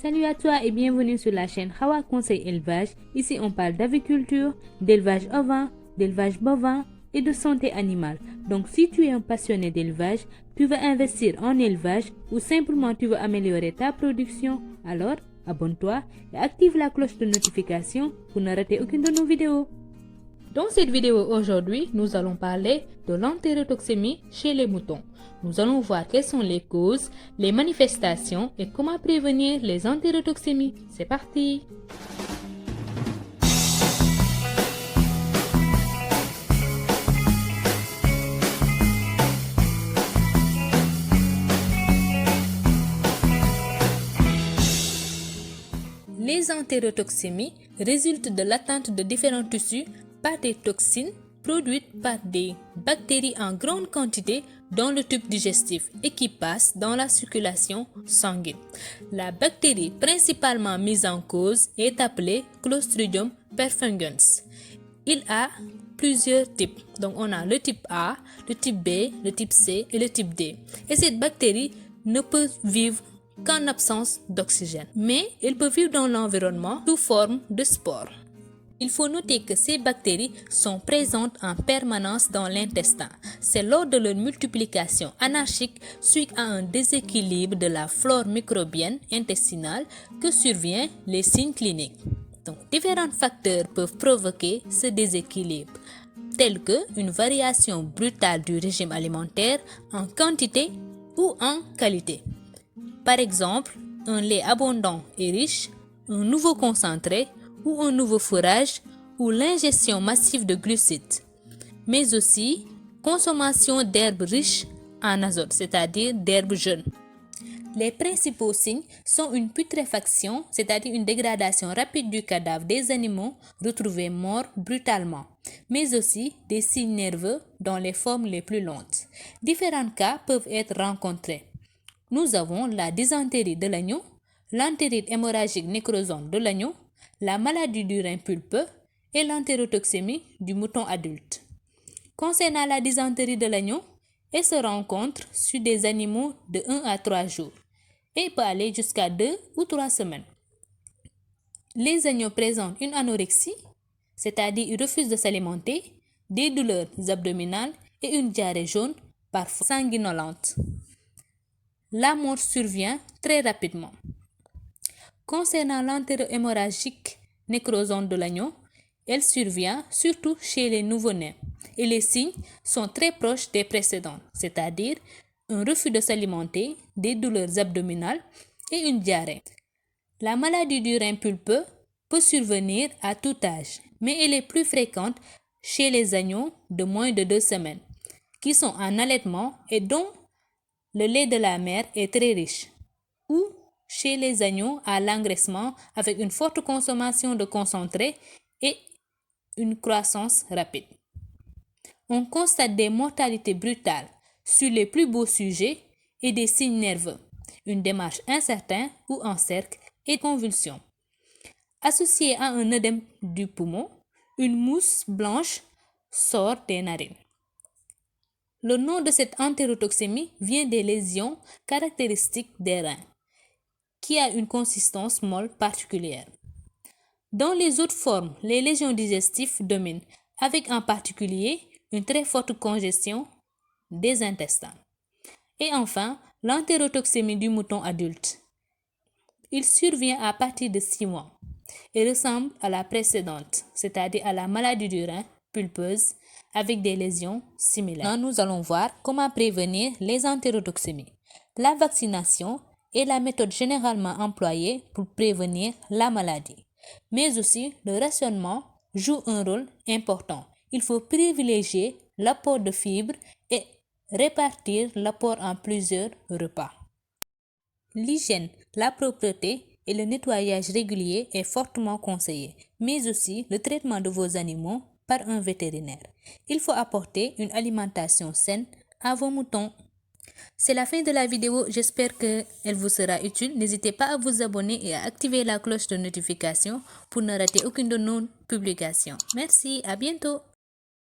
Salut à toi et bienvenue sur la chaîne Hawa Conseil Élevage. Ici on parle d'aviculture, d'élevage ovin, d'élevage bovin et de santé animale. Donc si tu es un passionné d'élevage, tu veux investir en élevage ou simplement tu veux améliorer ta production, alors abonne-toi et active la cloche de notification pour ne rater aucune de nos vidéos. Dans cette vidéo aujourd'hui, nous allons parler de l'entérotoxémie chez les moutons. Nous allons voir quelles sont les causes, les manifestations et comment prévenir les entérotoxémies. C'est parti! Les entérotoxémies résultent de l'atteinte de différents tissus par des toxines produites par des bactéries en grande quantité dans le tube digestif et qui passent dans la circulation sanguine. La bactérie principalement mise en cause est appelée Clostridium perfringens. Il a plusieurs types. Donc on a le type A, le type B, le type C et le type D. Et cette bactérie ne peut vivre qu'en absence d'oxygène, mais elle peut vivre dans l'environnement sous forme de spores. Il faut noter que ces bactéries sont présentes en permanence dans l'intestin. C'est lors de leur multiplication anarchique suite à un déséquilibre de la flore microbienne intestinale que surviennent les signes cliniques. Donc, différents facteurs peuvent provoquer ce déséquilibre, tels que une variation brutale du régime alimentaire en quantité ou en qualité. Par exemple, un lait abondant et riche, un nouveau concentré ou un nouveau fourrage ou l'ingestion massive de glucides, mais aussi consommation d'herbes riches en azote, c'est-à-dire d'herbes jeunes. Les principaux signes sont une putréfaction, c'est-à-dire une dégradation rapide du cadavre des animaux retrouvés morts brutalement, mais aussi des signes nerveux dans les formes les plus lentes. Différents cas peuvent être rencontrés. Nous avons la dysentérie de l'agneau, l'entérite hémorragique nécrosante de l'agneau, la maladie du rein pulpeux et l'entérotoxémie du mouton adulte. Concernant la dysentérie de l'agneau, elle se rencontre sur des animaux de 1 à 3 jours et peut aller jusqu'à 2 ou 3 semaines. Les agneaux présentent une anorexie, c'est-à-dire ils refusent de s'alimenter, des douleurs abdominales et une diarrhée jaune, parfois sanguinolente. La mort survient très rapidement. Concernant l'entérohémorragique nécrosante de l'agneau, elle survient surtout chez les nouveau-nés et les signes sont très proches des précédents, c'est-à-dire un refus de s'alimenter, des douleurs abdominales et une diarrhée. La maladie du rein pulpeux peut survenir à tout âge, mais elle est plus fréquente chez les agneaux de moins de 2 semaines, qui sont en allaitement et dont le lait de la mère est très riche, ou chez les agneaux à l'engraissement avec une forte consommation de concentré et une croissance rapide. On constate des mortalités brutales sur les plus beaux sujets et des signes nerveux, une démarche incertaine ou en cercle et convulsions. Associée à un œdème du poumon, une mousse blanche sort des narines. Le nom de cette entérotoxémie vient des lésions caractéristiques des reins, qui a une consistance molle particulière. Dans les autres formes, les lésions digestives dominent, avec en particulier une très forte congestion des intestins. Et enfin, l'entérotoxémie du mouton adulte. Il survient à partir de 6 mois et ressemble à la précédente, c'est-à-dire à la maladie du rein pulpeuse avec des lésions similaires. Maintenant, nous allons voir comment prévenir les entérotoxémies. La vaccination est la méthode généralement employée pour prévenir la maladie. Mais aussi, le rationnement joue un rôle important. Il faut privilégier l'apport de fibres et répartir l'apport en plusieurs repas. L'hygiène, la propreté et le nettoyage régulier est fortement conseillé, mais aussi le traitement de vos animaux par un vétérinaire. Il faut apporter une alimentation saine à vos moutons. C'est la fin de la vidéo, j'espère qu'elle vous sera utile. N'hésitez pas à vous abonner et à activer la cloche de notification pour ne rater aucune de nos publications. Merci, à bientôt.